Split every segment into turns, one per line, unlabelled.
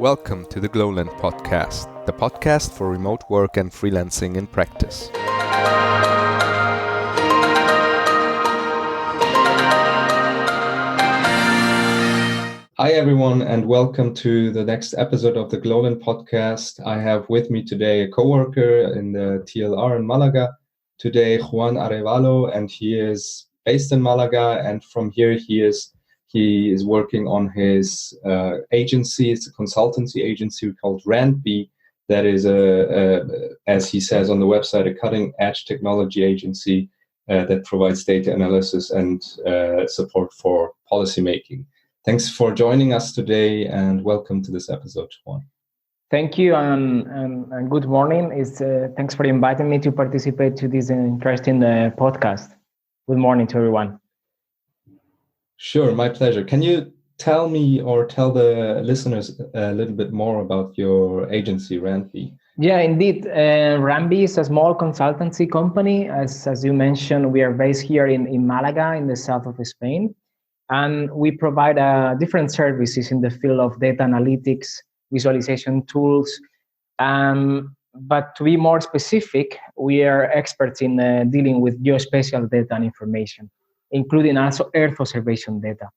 Welcome to the Glowland podcast, the podcast for remote work and freelancing in practice. Hi everyone, and welcome to the next episode of the Glowland podcast. I have with me today a coworker in the TLR in Malaga. Today, Juan Arevalo, and he is based in Malaga, and from here he is working on his agency. It's a consultancy agency called RANDB. That is, as he says on the website, a cutting-edge technology agency that provides data analysis and support for policymaking. Thanks for joining us today, and welcome to this episode, Juan.
Thank you, and good morning. Thanks for inviting me to participate to this interesting podcast. Good morning to everyone.
Sure, my pleasure. Can you tell me or tell the listeners a little bit more about your agency, RANDB?
Yeah, indeed. RANDB is a small consultancy company. As you mentioned, we are based here in Malaga, in the south of Spain. And we provide different services in the field of data analytics, visualization tools. But to be more specific, we are experts in dealing with geospatial data and information, including also Earth observation data.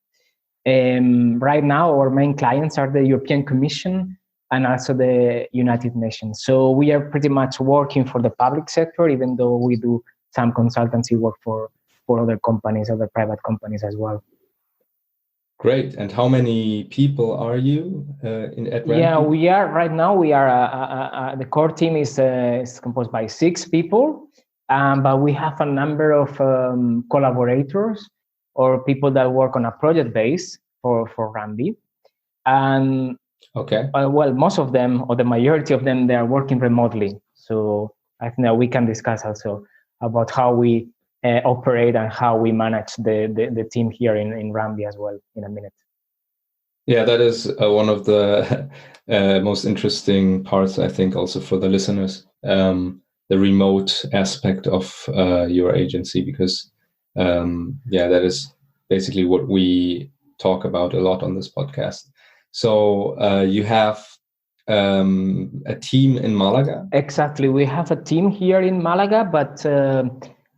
Right now, our main clients are the European Commission and also the United Nations. So we are pretty much working for the public sector, even though we do some consultancy work for other companies, other private companies as well.
Great. And how many people are you at RANDB?
Yeah, we are right now. We are the core team is composed by 6 people. But we have a number of collaborators or people that work on a project base for RANDB. And
okay,
most of them, or the majority of them, they are working remotely. So I think that we can discuss also about how we operate and how we manage the team here in RANDB as well in a minute.
Yeah, that is one of the most interesting parts, I think, also for the listeners. The remote aspect of your agency, because that is basically what we talk about a lot on this podcast. So you have a team in Malaga?
Exactly. We have a team here in Malaga, but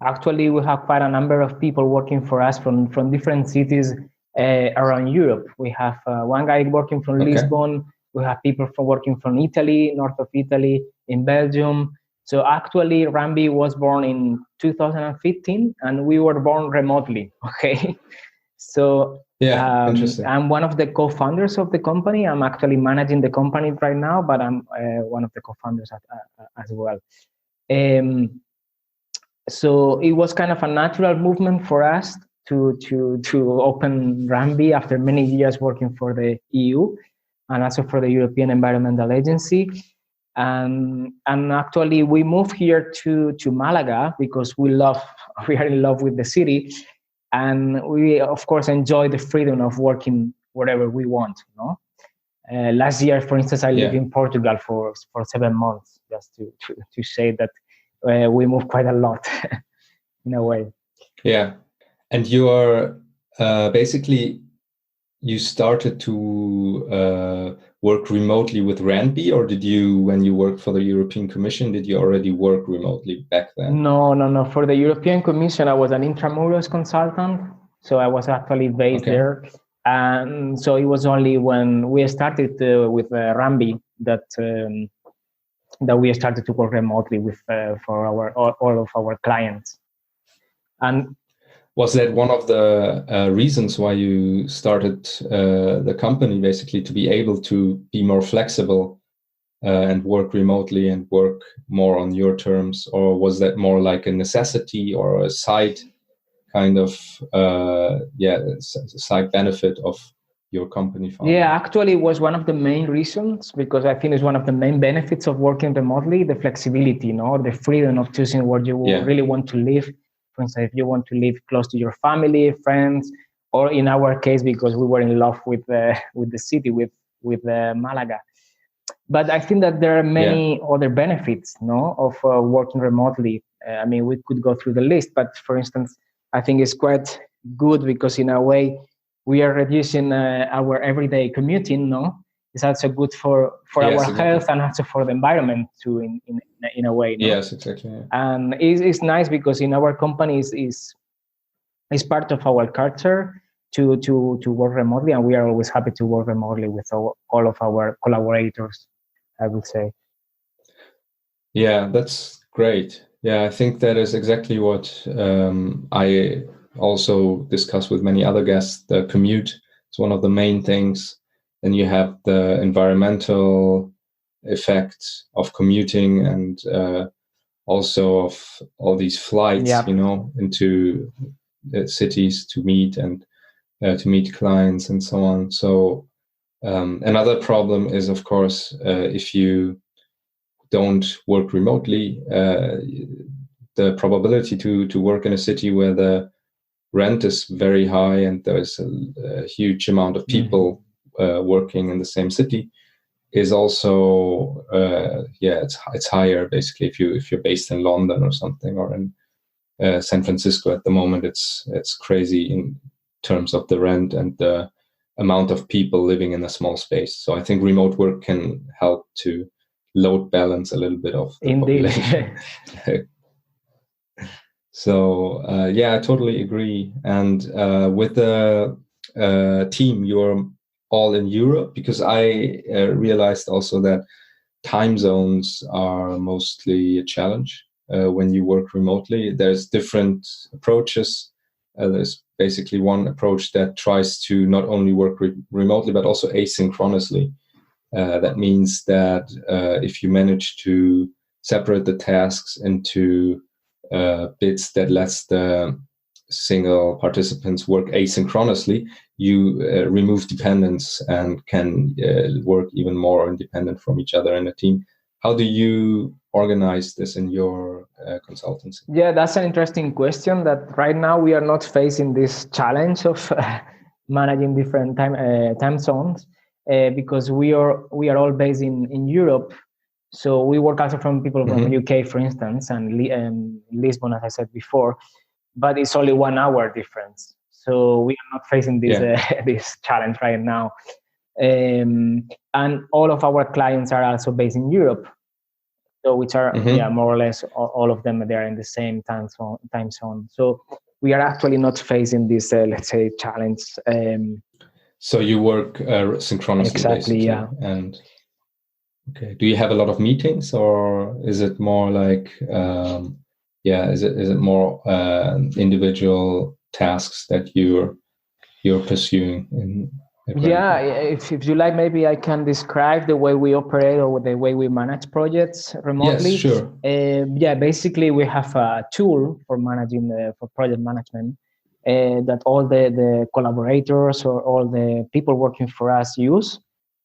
actually we have quite a number of people working for us from different cities around Europe. We have one guy working from Lisbon. We have people working from Italy, north of Italy, in Belgium. So actually, RANDB was born in 2015, and we were born remotely. Okay, so
interesting.
I'm one of the co-founders of the company. I'm actually managing the company right now, but I'm one of the co-founders as well. So it was kind of a natural movement for us to open RANDB after many years working for the EU and also for the European Environmental Agency. And actually, we moved here to Malaga because we are in love with the city, and we of course enjoy the freedom of working wherever we want. Last year, for instance, I lived in Portugal for 7 months, just to say that we moved quite a lot in a way.
Yeah, and you are basically you started to work remotely with RANDB, or did you, when you worked for the European Commission, did you already work remotely back then?
No. For the European Commission, I was an intramuros consultant, so I was actually based there. And so it was only when we started with RANDB that we started to work remotely with for all of our clients. And
was that one of the reasons why you started the company, basically to be able to be more flexible and work remotely and work more on your terms? Or was that more like a necessity or a side kind of side benefit of your company?
Yeah, actually it was one of the main reasons, because I think it's one of the main benefits of working remotely, the flexibility, the freedom of choosing where you really want to live. For instance, if you want to live close to your family, friends, or in our case, because we were in love with the city, with Malaga. But I think that there are many other benefits, of working remotely. I mean, we could go through the list, but for instance, I think it's quite good because in a way we are reducing our everyday commuting. is also good for
Yes,
our
exactly.
health and also for the environment too, in a way. No?
Yes, exactly. Yeah.
And it's nice because in our company is part of our culture to work remotely, and we are always happy to work remotely with all of our collaborators, I would say.
Yeah, that's great. Yeah, I think that is exactly what I also discuss with many other guests. The commute is one of the main things. Then you have the environmental effects of commuting, and also of all these flights,
Yeah.
into cities to meet and to meet clients and so on. So another problem is, of course, if you don't work remotely, the probability to work in a city where the rent is very high and there's a huge amount of people working in the same city is also it's higher. Basically, if you're based in London or something, or in San Francisco at the moment, it's crazy in terms of the rent and the amount of people living in a small space. So I think remote work can help to load balance a little bit of the
Indeed.
population. So I totally agree. And with the team, you're all in Europe, because I realized also that time zones are mostly a challenge when you work remotely. There's different approaches. There's basically one approach that tries to not only work remotely, but also asynchronously. That means that if you manage to separate the tasks into bits that lets the single participants work asynchronously, you remove dependence and can work even more independent from each other in a team. How do you organize this in your consultancy?
Yeah, that's an interesting question. That right now we are not facing this challenge of managing different time zones because we are all based in Europe. So we work also from people from UK, for instance, and Lisbon, as I said before. But it's only 1 hour difference. So we are not facing this this challenge right now. And all of our clients are also based in Europe, so which are more or less all of them, they are in the same time zone. So we are actually not facing this let's say challenge.
So you work synchronously,
exactly,
basically.
yeah.
And okay, do you have a lot of meetings, or is it more like is it more individual tasks that you're pursuing in?
Yeah, if you like, maybe I can describe the way we operate or the way we manage projects remotely.
Yes, sure.
Basically, we have a tool for managing for project management that all the collaborators or all the people working for us use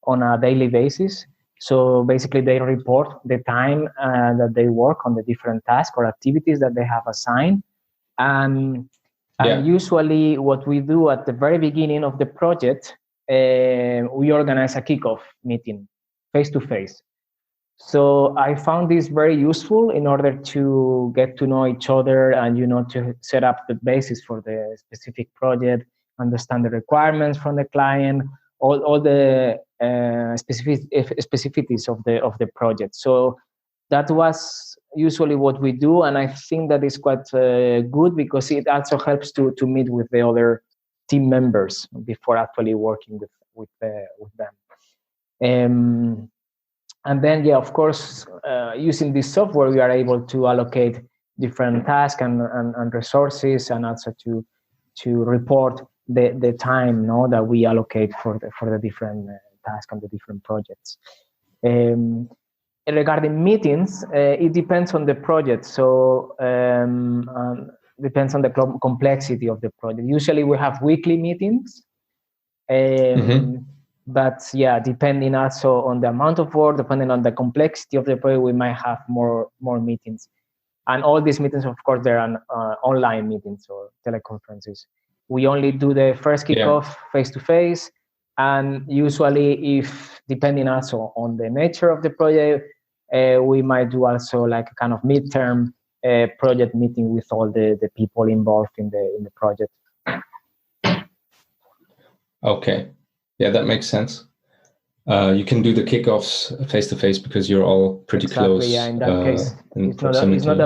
on a daily basis. So basically, they report the time that they work on the different tasks or activities that they have assigned. And usually what we do at the very beginning of the project, we organize a kickoff meeting face-to-face. So I found this very useful in order to get to know each other and, to set up the basis for the specific project, understand the requirements from the client, all the specificities of the project. So that was usually what we do, and I think that is quite good because it also helps to meet with the other team members before actually working with them. And then, of course, using this software, we are able to allocate different tasks and resources, and also to report the time that we allocate for the different tasks and the different projects. Regarding meetings, it depends on the project. So depends on the complexity of the project. Usually we have weekly meetings. But depending also on the amount of work, depending on the complexity of the project, we might have more meetings. And all these meetings, of course, they're online meetings or teleconferences. We only do the first kickoff face-to-face. And usually, if depending also on the nature of the project, we might do also like a kind of midterm project meeting with all the people involved in the project.
Okay. Yeah, that makes sense. You can do the kickoffs face to face because you're all pretty close.
Yeah, in that case,
in
it's not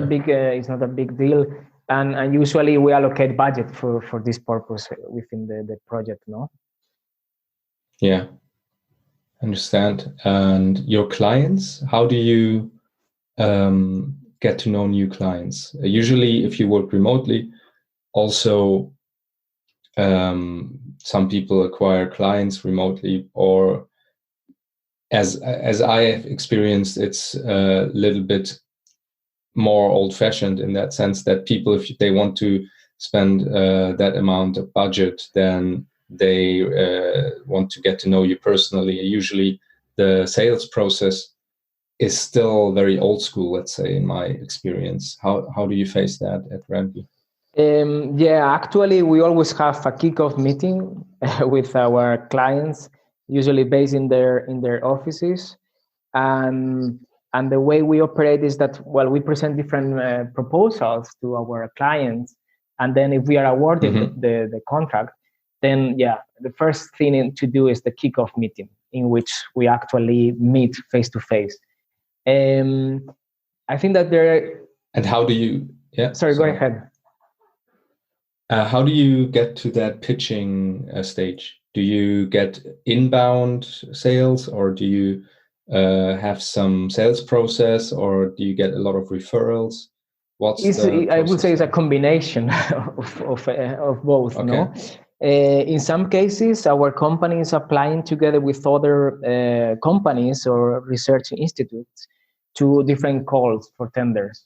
a big deal, and usually we allocate budget for this purpose within the project. No.
Yeah, understand. And your clients, how do you get to know new clients? Usually, if you work remotely, also some people acquire clients remotely, or as I have experienced, it's a little bit more old-fashioned in that sense that people, if they want to spend that amount of budget, then they want to get to know you personally. Usually the sales process is still very old school, let's say, in my experience. How do you face that at Rampi?
Yeah, actually, we always have a kickoff meeting with our clients, usually based in their offices, and the way we operate is that, well, we present different proposals to our clients, and then if we are awarded the contract, then yeah, the first thing to do is the kickoff meeting, in which we actually meet face to face. I think that there.
And how do you? Yeah.
Sorry, go ahead.
How do you get to that pitching stage? Do you get inbound sales, or do you have some sales process, or do you get a lot of referrals?
I would say it's a combination of both. Okay. No, in some cases, our company is applying together with other companies or research institutes to different calls for tenders,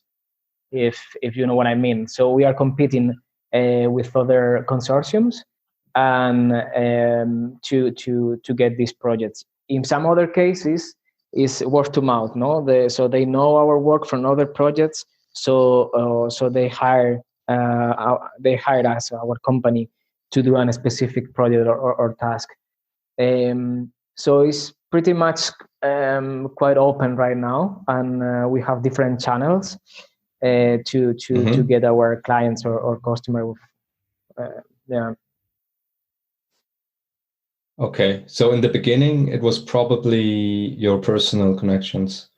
if you know what I mean. So we are competing with other consortiums and to get these projects. In some other cases, is word to mouth. No, so they know our work from other projects. So they hire us, our company, to do a specific project or task. So it's pretty much quite open right now, and we have different channels to get our clients or customer. Yeah.
Okay, so in the beginning, it was probably your personal connections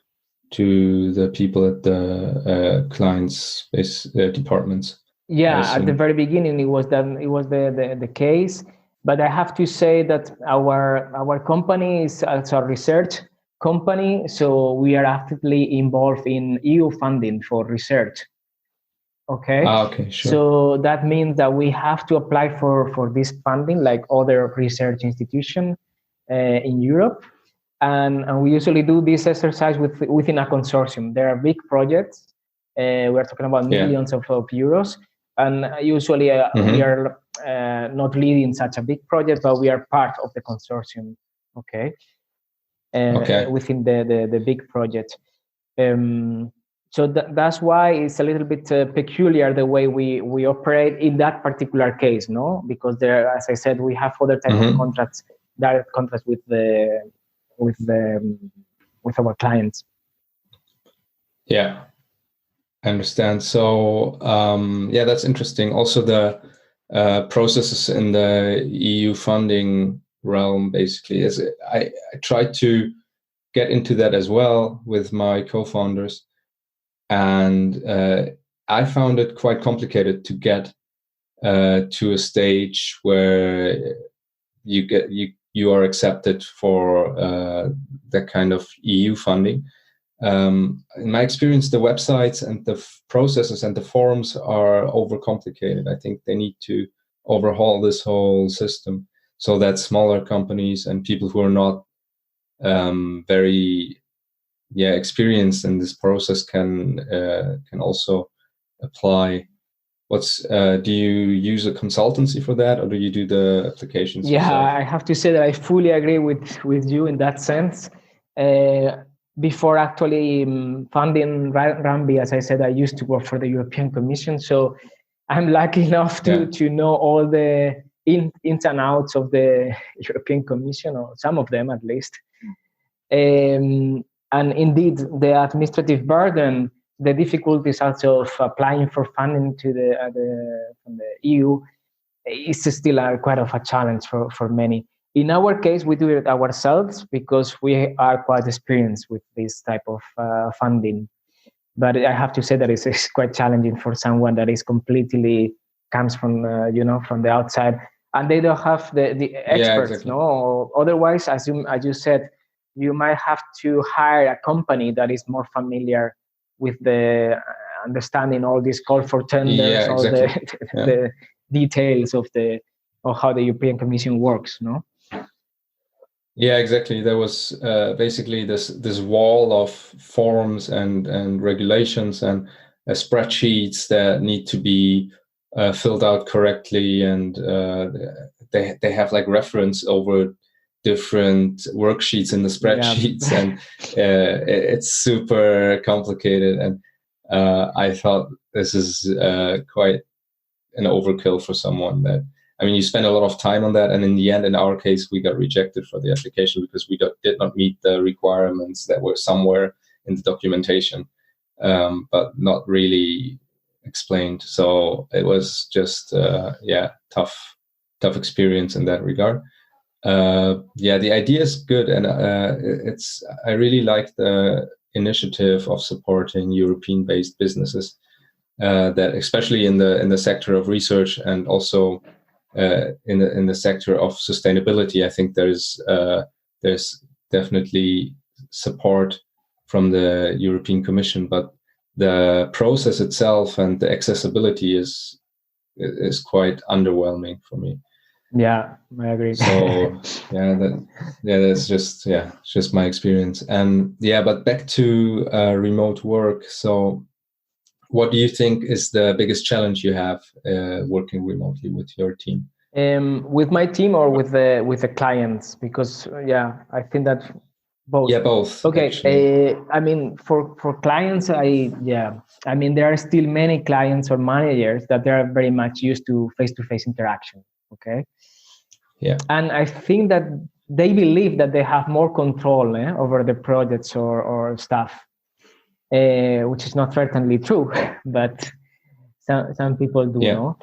to the people at the clients' departments.
Yeah, at the very beginning, it was the case. But I have to say that our company is also a research company, so we are actively involved in EU funding for research. Okay.
Okay, sure.
So that means that we have to apply for this funding, like other research institutions in Europe. And we usually do this exercise within a consortium. There are big projects. We're talking about millions of euros. And usually we are not leading such a big project, but we are part of the consortium. Okay. Within the big project. So that's why it's a little bit peculiar the way we operate in that particular case, no? Because there, as I said, we have other type of contracts, direct contracts with our clients.
Yeah, I understand. So yeah, that's interesting. Also, the processes in the EU funding realm, basically, is I tried to get into that as well with my co-founders. And I found it quite complicated to get to a stage where you are accepted for that kind of EU funding. In my experience, the websites and the processes and the forms are overcomplicated. I think they need to overhaul this whole system so that smaller companies and people who are not very experienced in this process can also apply. Do you use a consultancy for that, or do you do the applications yourself?
I have to say that I fully agree with you in that sense. Before actually funding Rambi, as I said, I used to work for the European Commission, so I'm lucky enough to know all the ins and outs of the European Commission, or some of them at least. And indeed, the administrative burden, the difficulties also of applying for funding from the EU is still quite of a challenge for many. In our case, we do it ourselves because we are quite experienced with this type of funding. But I have to say that it's quite challenging for someone that is completely comes from from the outside, and they don't have the experts.
Exactly.
No, otherwise, as you said, you might have to hire a company that is more familiar with the understanding all these call for tenders,
Yeah,
all
exactly.
the details of how the European Commission works. No.
Yeah, exactly. There was basically this wall of forms and regulations and spreadsheets that need to be filled out correctly, and they have like reference over different worksheets in the spreadsheets,
Yeah.
and it's super complicated. And I thought this is quite an overkill for someone that, I mean, you spend a lot of time on that, and in the end, in our case, we got rejected for the application because we did not meet the requirements that were somewhere in the documentation, but not really explained. So it was just, tough experience in that regard. The idea is good, and I really like the initiative of supporting European-based businesses. That especially in the sector of research, and also in the sector of sustainability, I think there's definitely support from the European Commission, but the process itself and the accessibility is quite underwhelming for me.
Yeah, I agree.
So that's just my experience. And but back to remote work. So what do you think is the biggest challenge you have working remotely with your team?
With my team or with the clients? Because I think that both.
Yeah, both.
Okay. I mean, for clients, I mean, there are still many clients or managers that they are very much used to face-to-face interaction. Okay.
Yeah.
And I think that they believe that they have more control over the projects or stuff. Which is not certainly true, but some people do know.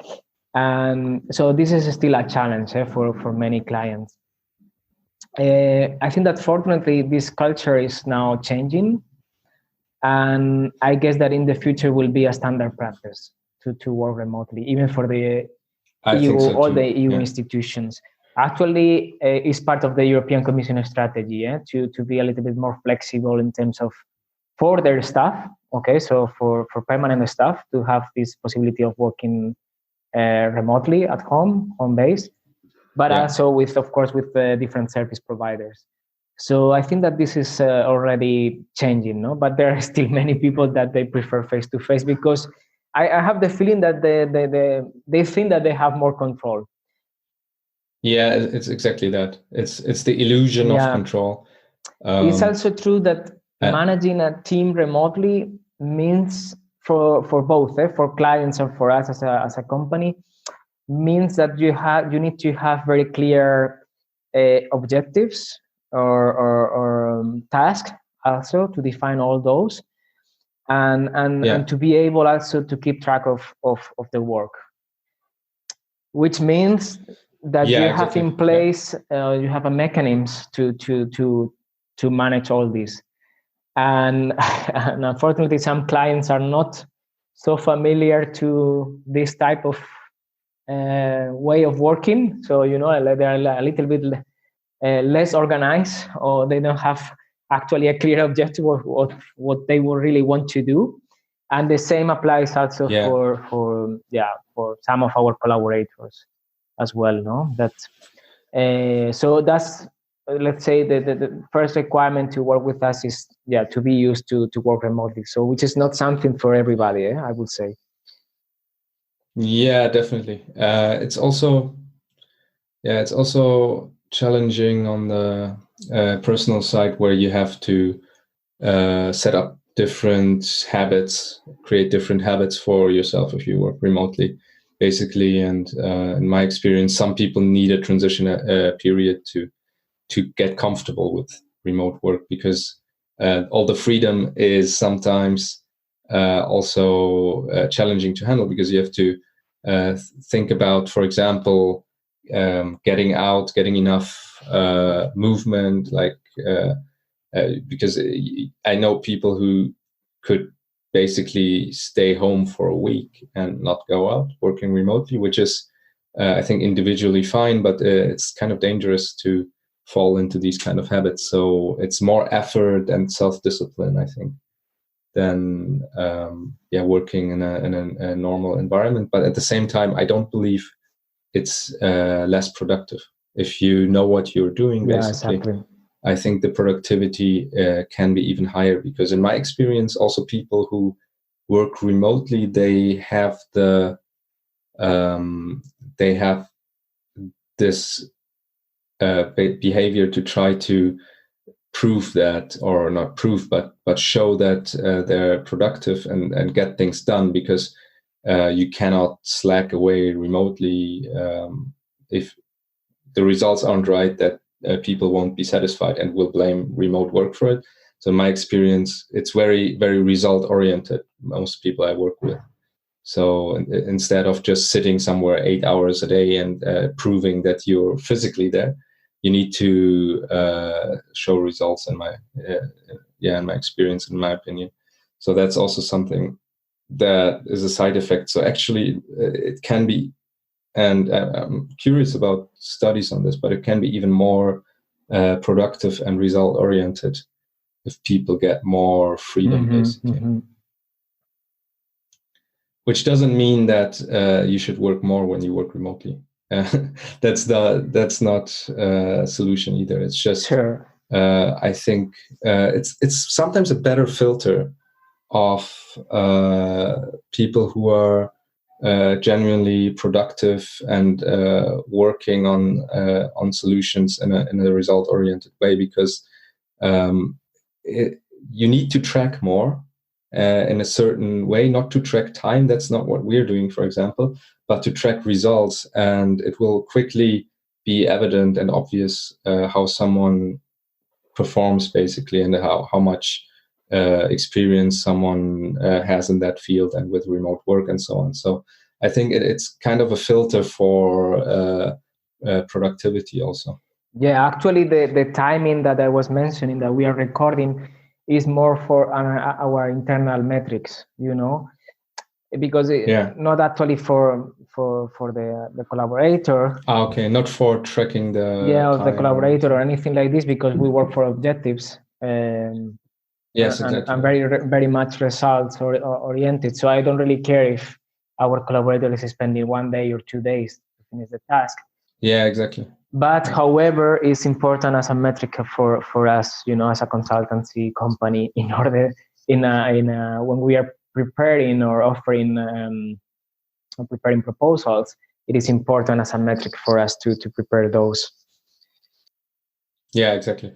And so this is still a challenge for many clients. I think that fortunately this culture is now changing, and I guess that in the future will be a standard practice to work remotely, even for the EU,
so
all the EU institutions. Actually, it's part of the European Commission strategy to be a little bit more flexible in terms of for their staff. Okay, so for permanent staff to have this possibility of working remotely at home base, but also with, of course, with different service providers. So I think that this is already changing, no? But there are still many people that they prefer face-to-face because I have the feeling that they think that they have more control.
Yeah, it's exactly that. It's the illusion of control.
It's also true that managing a team remotely means for both, for clients and for us as a company, means that you need to have very clear objectives or tasks also to define all those, and to be able also to keep track of the work, which means that you have in place you have a mechanism to manage all this. And unfortunately, some clients are not so familiar to this type of way of working. So, they're a little bit less organized, or they don't have actually a clear objective of what they would really want to do. And the same applies also for some of our collaborators as well. No, so that's, let's say, the first requirement to work with us is to be used to work remotely. So which is not something for everybody, I would say.
Yeah, definitely. It's also challenging on the personal side, where you have to set up different habits, create different habits for yourself if you work remotely, basically. And in my experience, some people need a transition period to get comfortable with remote work, because all the freedom is sometimes also challenging to handle, because you have to think about, for example, getting enough movement, like because I know people who could basically stay home for a week and not go out, working remotely, which is I think individually fine, but it's kind of dangerous to fall into these kind of habits. So it's more effort and self-discipline, I think, than working in a normal environment. But at the same time, I don't believe it's less productive if you know what you're doing. Basically,
exactly.
I think the productivity can be even higher, because in my experience, also people who work remotely, they have this behavior to try to prove that, or not prove, but show that they're productive and get things done, because you cannot slack away remotely if the results aren't right, that people won't be satisfied and will blame remote work for it. So in my experience, it's very, very result oriented, most people I work with. So instead of just sitting somewhere 8 hours a day and proving that you're physically there, you need to show results, in my experience, in my opinion. So that's also something that is a side effect. So actually it can be, and I'm curious about studies on this, but it can be even more productive and result oriented if people get more freedom, basically. Which doesn't mean that you should work more when you work remotely. That's not a solution either. It's just,
sure.
I think it's sometimes a better filter of people who are genuinely productive and working on solutions in a result-oriented way, because you need to track more in a certain way, not to track time. That's not what we're doing, for example, but to track results, and it will quickly be evident and obvious how someone performs, basically, and how much experience someone has in that field and with remote work and so on. So I think it's kind of a filter for productivity also.
Yeah, actually the timing that I was mentioning that we are recording is more for our internal metrics, because not actually for the collaborator.
Okay, not for tracking
the collaborator or anything like this, because we work for objectives.
Yes,
and
exactly.
I'm very much results oriented. So I don't really care if our collaborator is spending 1 day or 2 days to finish the task.
Yeah, exactly.
But however, it's important as a metric for us, as a consultancy company, in order when we are preparing or offering preparing proposals, it is important as a metric for us to prepare those.
Yeah, exactly.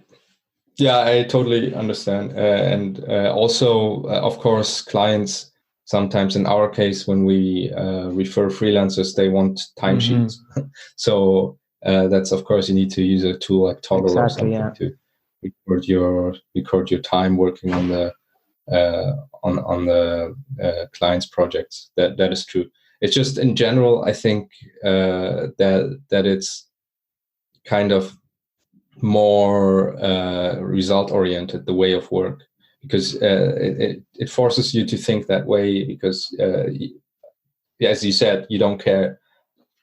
Yeah, I totally understand. And also, of course, clients sometimes, in our case, when we refer freelancers, they want timesheets. So that's, of course, you need to use a tool like Toggle or something to record your time working on the client's projects. That is true. It's just, in general, I think that it's kind of more result oriented, the way of work, because it forces you to think that way, because as you said, you don't care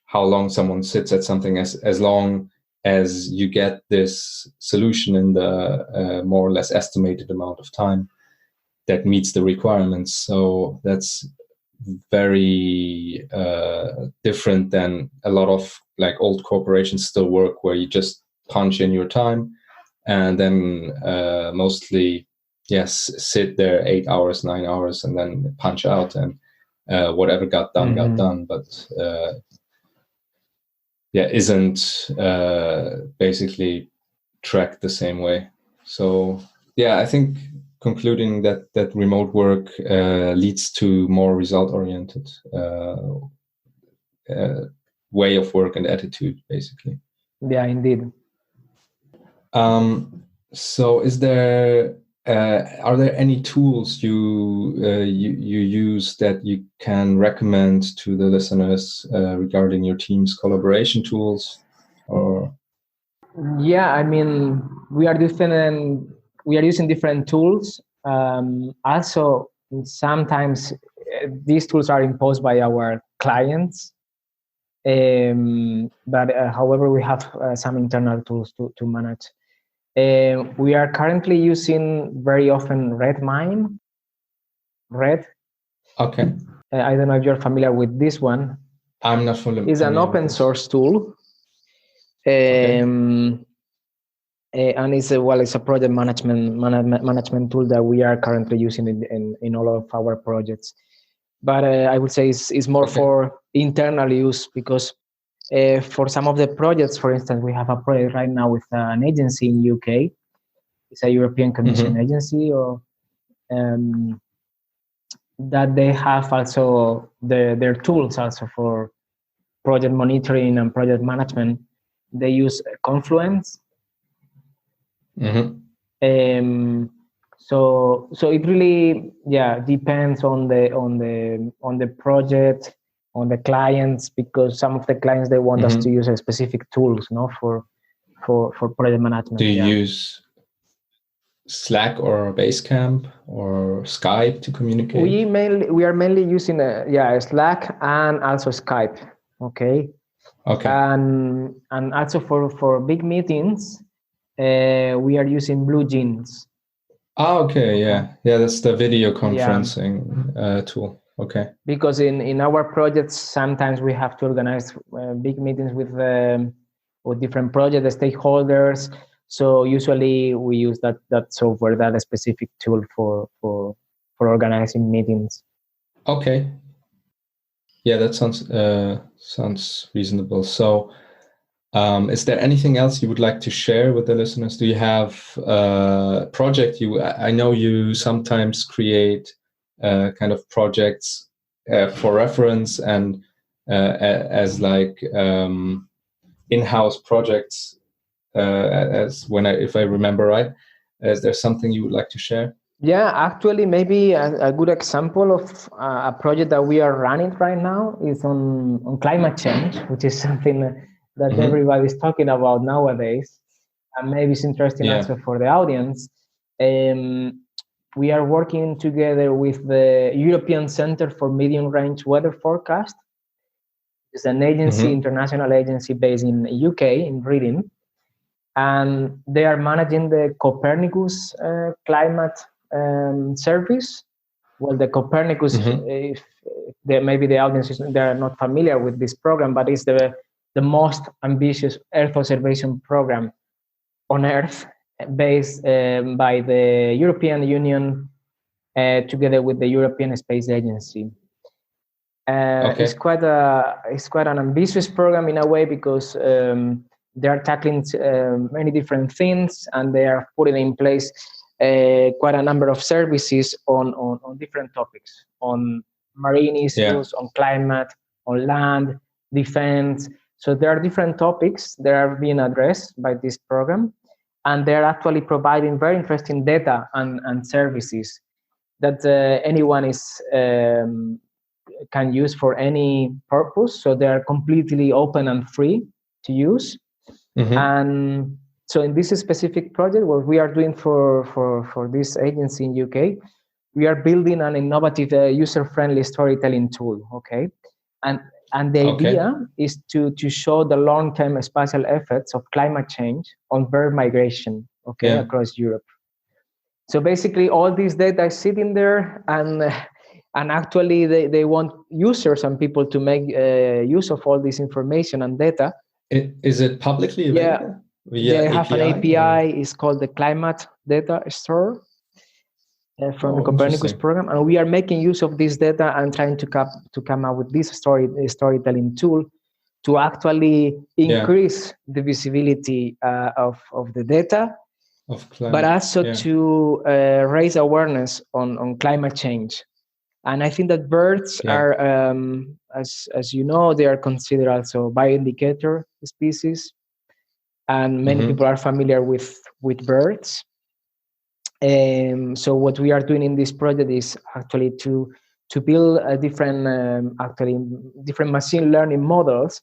how long someone sits at something, as long as you get this solution in the more or less estimated amount of time that meets the requirements. So that's very different than a lot of like old corporations still work, where you just punch in your time and then mostly sit there 8 hours, 9 hours, and then punch out, and whatever got done got done, but isn't basically tracked the same way. So I think concluding that remote work leads to more result oriented way of work and attitude, basically.
Yeah, indeed.
So are there any tools you use that you can recommend to the listeners regarding your team's collaboration tools? Or
Yeah, I mean, we are using different tools. Also, sometimes these tools are imposed by our clients. But however, we have some internal tools to manage. We are currently using very often Redmine. Red.
Okay.
I don't know if you're familiar with this one.
I'm not familiar.
It's an open source tool.
Okay.
And it's a project management tool that we are currently using in all of our projects. But I would say it's more for internal use, because for some of the projects, for instance, we have a project right now with an agency in UK. It's a European Commission agency, or that they have also their tools also for project monitoring and project management. They use Confluence. So it really depends on the project, on the clients, because some of the clients, they want us to use a specific tools, for project management.
Do you use Slack or Basecamp or Skype to communicate?
We are mainly using Slack and also Skype. Okay. And also for big meetings, we are using Blue Jeans.
Okay. That's the video conferencing tool. Okay.
Because in our projects, sometimes we have to organize big meetings with different project stakeholders. So usually we use that software, that specific tool for organizing meetings.
Okay. Yeah, that sounds reasonable. So, is there anything else you would like to share with the listeners? Do you have a project? I know you sometimes create kind of projects for reference and as like in-house projects. If I remember right, is there something you would like to share?
Yeah, actually, maybe a good example of a project that we are running right now is on climate change, which is something that everybody's talking about nowadays, and maybe it's interesting also for the audience. We are working together with the European Center for Medium Range Weather Forecast. It's an agency, international agency based in UK, in Reading, and they are managing the Copernicus climate service. Well, the Copernicus, maybe the audience they are not familiar with this program, but it's the most ambitious Earth observation program on Earth, based by the European Union together with the European Space Agency. It's quite an ambitious program in a way, because they are tackling many different things, and they are putting in place quite a number of services on different topics, on marine issues, on climate, on land, defense. So there are different topics that are being addressed by this program, and they're actually providing very interesting data and services that anyone can use for any purpose. So they are completely open and free to use. And so in this specific project, what we are doing for this agency in UK, we are building an innovative user-friendly storytelling tool. Okay. And the idea is to show the long-term spatial effects of climate change on bird migration across Europe. So basically all this data is sitting there, and actually they want users and people to make use of all this information and data.
Is it publicly available?
They have an API. It's called the Climate Data Store from the Copernicus program, and we are making use of this data and trying to come up with this storytelling tool to actually increase the visibility of the data, but also to raise awareness on climate change. And I think that birds are, as you know, they are considered also bioindicator species, and many people are familiar with birds. So what we are doing in this project is actually to build a different machine learning models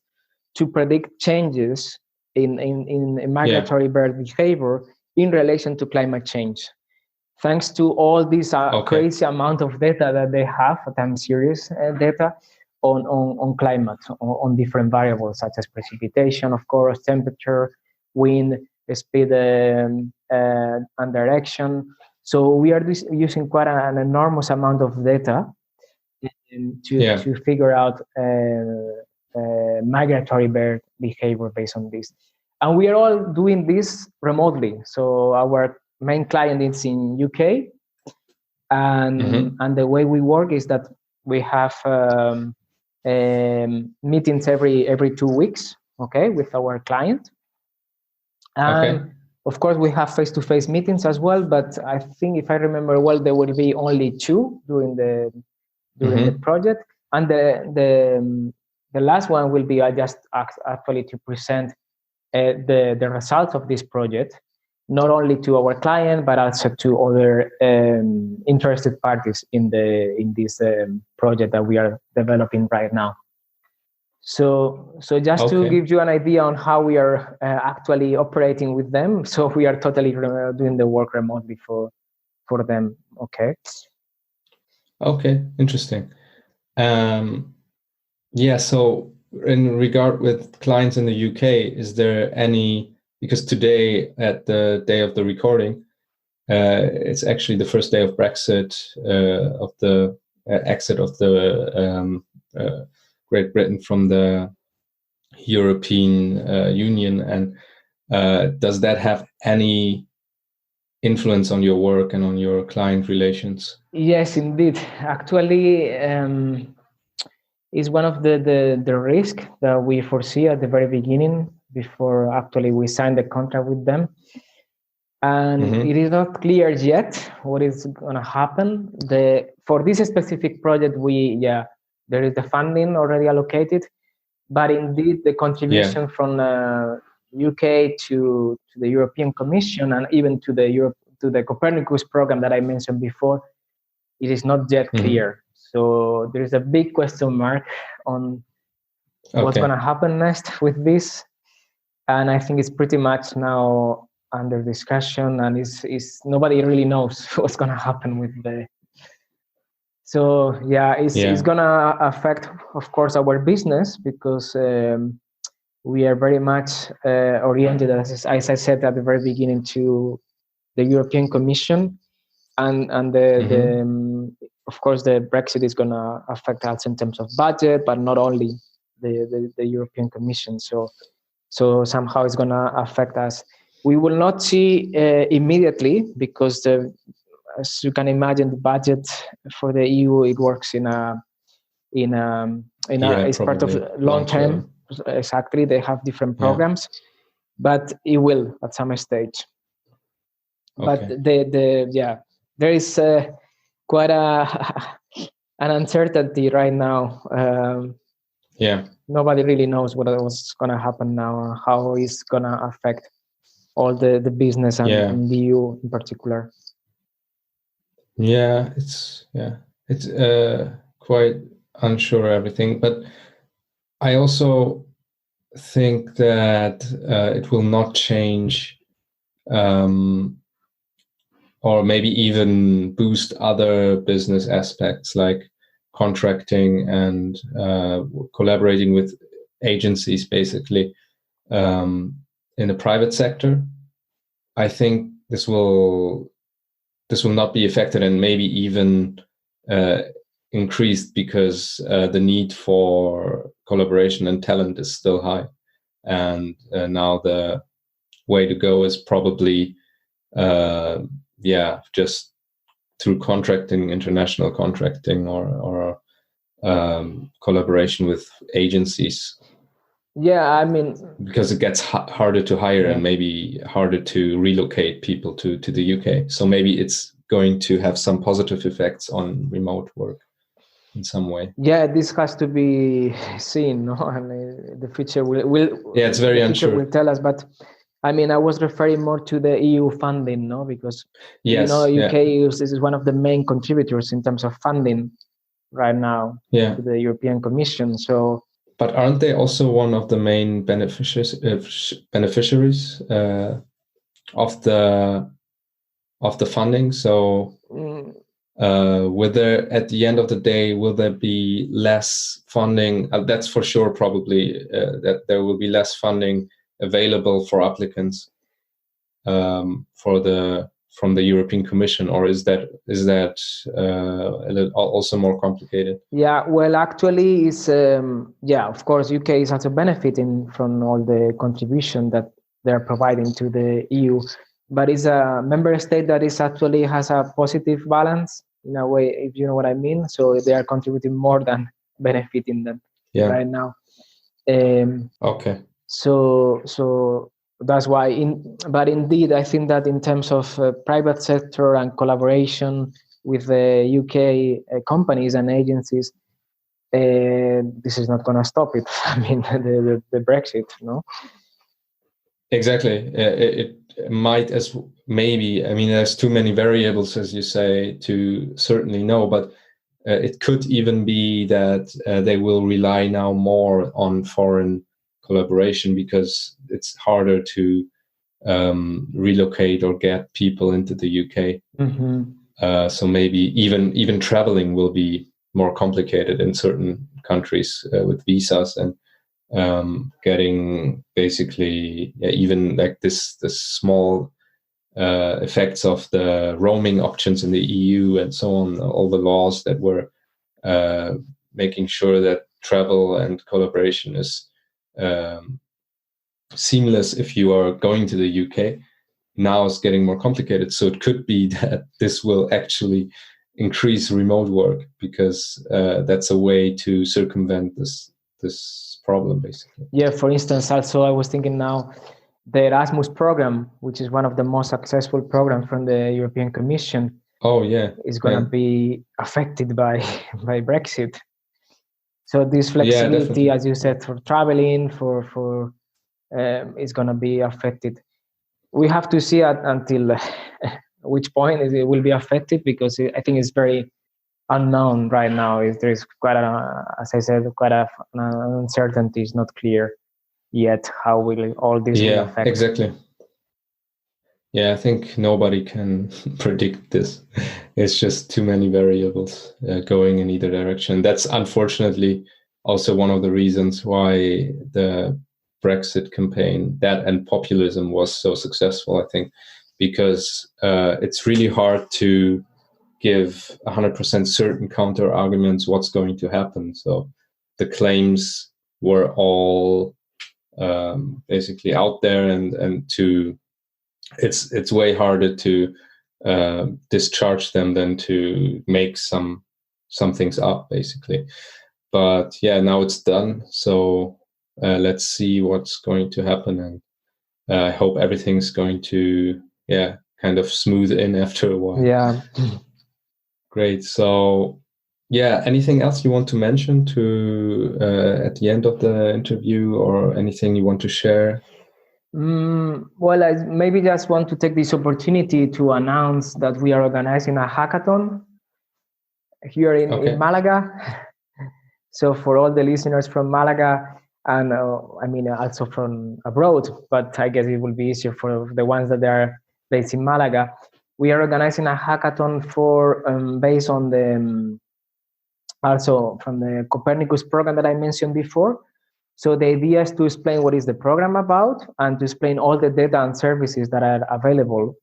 to predict changes in migratory bird behavior in relation to climate change. Thanks to all this crazy amount of data that they have, time series data on climate, on different variables such as precipitation, of course, temperature, wind, speed, and direction. So we are using quite an enormous amount of data to figure out migratory bird behavior based on this. And we are all doing this remotely. So our main client is in UK, and the way we work is that we have meetings every 2 weeks, with our client. And of course, we have face-to-face meetings as well. But I think, if I remember well, there will be only 2 during the project, and the last one will be just actually to present the results of this project, not only to our client but also to other interested parties in this project that we are developing right now. So just to give you an idea on how we are actually operating with them. So we are totally doing the work remotely for them.
Okay, interesting. So in regard with clients in the UK, is there any, because today, at the day of the recording, it's actually the first day of Brexit, of the exit of the Great Britain from the European Union, and does that have any influence on your work and on your client relations?
Yes, indeed. Actually, is one of the risk that we foresee at the very beginning, before actually we signed the contract with them. And it is not clear yet what is going to happen. For this specific project, there is the funding already allocated, but indeed the contribution from UK to the European Commission, and even to the Copernicus program that I mentioned before, it is not yet clear. So there is a big question mark on what's going to happen next with this. And I think it's pretty much now under discussion, and it's nobody really knows what's going to happen with the. So it's going to affect, of course, our business, because we are very much oriented, as I said at the very beginning, to the European Commission, and of course the Brexit is going to affect us in terms of budget, but not only the European Commission. So somehow it's going to affect us. We will not see immediately, because as you can imagine, the budget for the EU, it works it's part of long term. Exactly, they have different programs, but it will at some stage. But there is quite an uncertainty right now. Nobody really knows what's going to happen now, how it's going to affect all the business and the EU in particular.
It's quite unsure everything, but I also think that it will not change, or maybe even boost other business aspects like contracting and collaborating with agencies, basically, in the private sector. I think this will not be affected, and maybe even increased, because the need for collaboration and talent is still high. And now the way to go is probably just through contracting, international contracting, or collaboration with agencies.
I mean,
because it gets harder to hire and maybe harder to relocate people to the UK. So maybe it's going to have some positive effects on remote work in some way.
This has to be seen, no? I mean, the future will
it's very unsure.
Will tell us, but I mean, I was referring more to the EU funding, no? Because UK is one of the main contributors in terms of funding right now to the European Commission. So
But aren't they also one of the main beneficiaries of the funding? So will there, at the end of the day, will there be less funding? That's for sure, probably that there will be less funding available for applicants from the European Commission, or is that also more complicated?
Yeah, well, actually, it's of course, UK is also benefiting from all the contribution that they're providing to the EU, but it's a member state that is actually has a positive balance in a way, if you know what I mean. So they are contributing more than benefiting them right now.
Okay.
So that's why. But indeed, I think that in terms of private sector and collaboration with the UK companies and agencies, this is not going to stop it. I mean, the Brexit, no?
Exactly. It might as maybe. I mean, there's too many variables, as you say, to certainly know. But it could even be that they will rely now more on foreign collaboration because it's harder to relocate or get people into the UK. So maybe even traveling will be more complicated in certain countries with visas and getting basically even like this small effects of the roaming options in the EU and so on, all the laws that were making sure that travel and collaboration is seamless if you are going to the UK. Now it's getting more complicated. So it could be that this will actually increase remote work because that's a way to circumvent this problem, basically.
Yeah, for instance, also I was thinking now, the Erasmus program, which is one of the most successful programs from the European Commission, is going to be affected by Brexit. So this flexibility, as you said, for traveling, for is going to be affected. We have to see until which point it will be affected, because I think it's very unknown right now. There is quite as I said, an uncertainty. It's not clear yet how will all this will affect.
Exactly. Yeah, I think nobody can predict this. It's just too many variables going in either direction. That's unfortunately also one of the reasons why the Brexit campaign, that and populism, was so successful, I think, because it's really hard to give 100% certain counter arguments what's going to happen. So the claims were all basically out there, and to it's way harder to discharge them than to make some things up, basically. But yeah, now it's done. So let's see what's going to happen, and I hope everything's going to kind of smooth in after a while.
Yeah.
Great. So yeah, anything else you want to mention to at the end of the interview, or anything you want to share?
Well, I maybe just want to take this opportunity to announce that we are organizing a hackathon here in Malaga. So for all the listeners from Malaga, and I mean also from abroad, but I guess it will be easier for the ones that are based in Malaga, we are organizing a hackathon for based on the also from the Copernicus program that I mentioned before. So the idea is to explain what is the program about, and to explain all the data and services that are available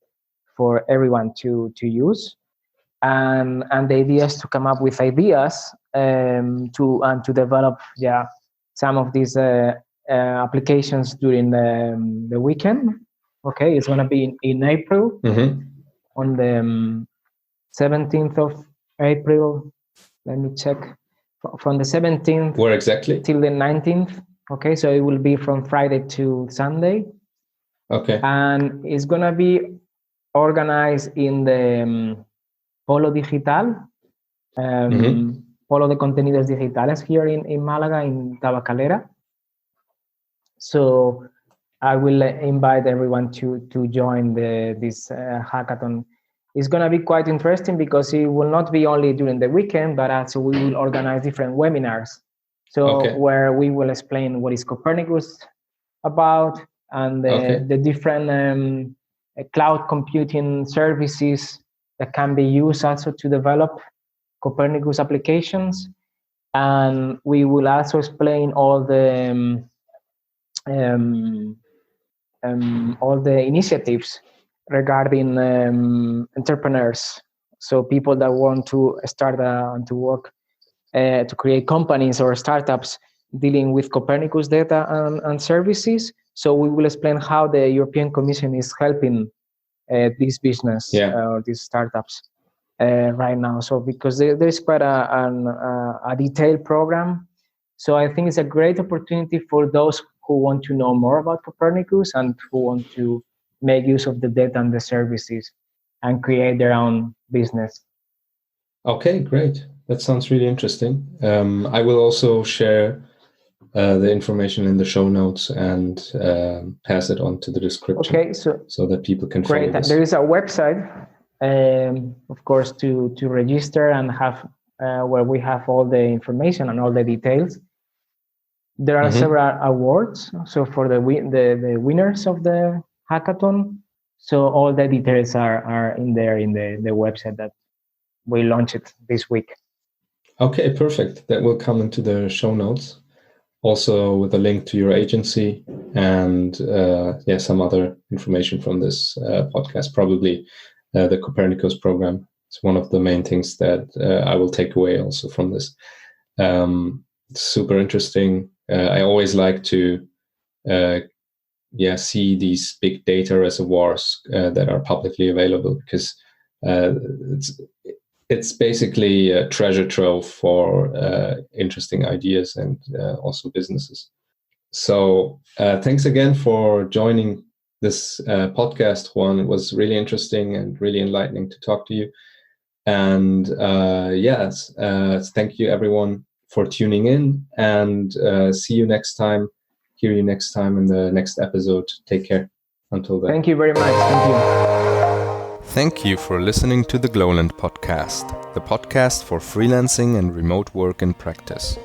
for everyone to use. And the idea is to come up with ideas to develop some of these applications during the weekend. Okay, it's going to be in April, on the 17th of April. Let me check. From the 17th.
Where exactly?
Till the 19th. Okay, so it will be from Friday to Sunday.
Okay.
And it's going to be organized in the Polo Digital, Polo de Contenidos Digitales here in Malaga, in Tabacalera. So I will invite everyone to join this hackathon. It's going to be quite interesting because it will not be only during the weekend, but also we will organize different webinars So where we will explain what is Copernicus about and the different cloud computing services that can be used also to develop Copernicus applications. And we will also explain all the initiatives regarding entrepreneurs. So people that want to start and to work to create companies or startups dealing with Copernicus data and services. So we will explain how the European Commission is helping this business or these startups right now. So because there's quite a detailed program. So I think it's a great opportunity for those who want to know more about Copernicus and who want to make use of the data and the services and create their own business.
Okay, great. That sounds really interesting. I will also share the information in the show notes and pass it on to the description.
Okay,
so that people can follow this.
There is a website, of course, to register and have where we have all the information and all the details. There are several awards. So for the winners of the hackathon, so all the details are in there in the website that we launched this week.
Okay, perfect. That will come into the show notes, also with a link to your agency and some other information from this podcast. Probably the Copernicus program. It's one of the main things that I will take away also from this. Super interesting. I always like to see these big data reservoirs that are publicly available, because it's basically a treasure trove for interesting ideas and also businesses. So thanks again for joining this podcast, Juan. It was really interesting and really enlightening to talk to you. And thank you everyone for tuning in, and see you next time. Hear you next time in the next episode. Take care. Until then.
Thank you very much. Thank you.
Thank you for listening to the Glowland podcast, the podcast for freelancing and remote work in practice.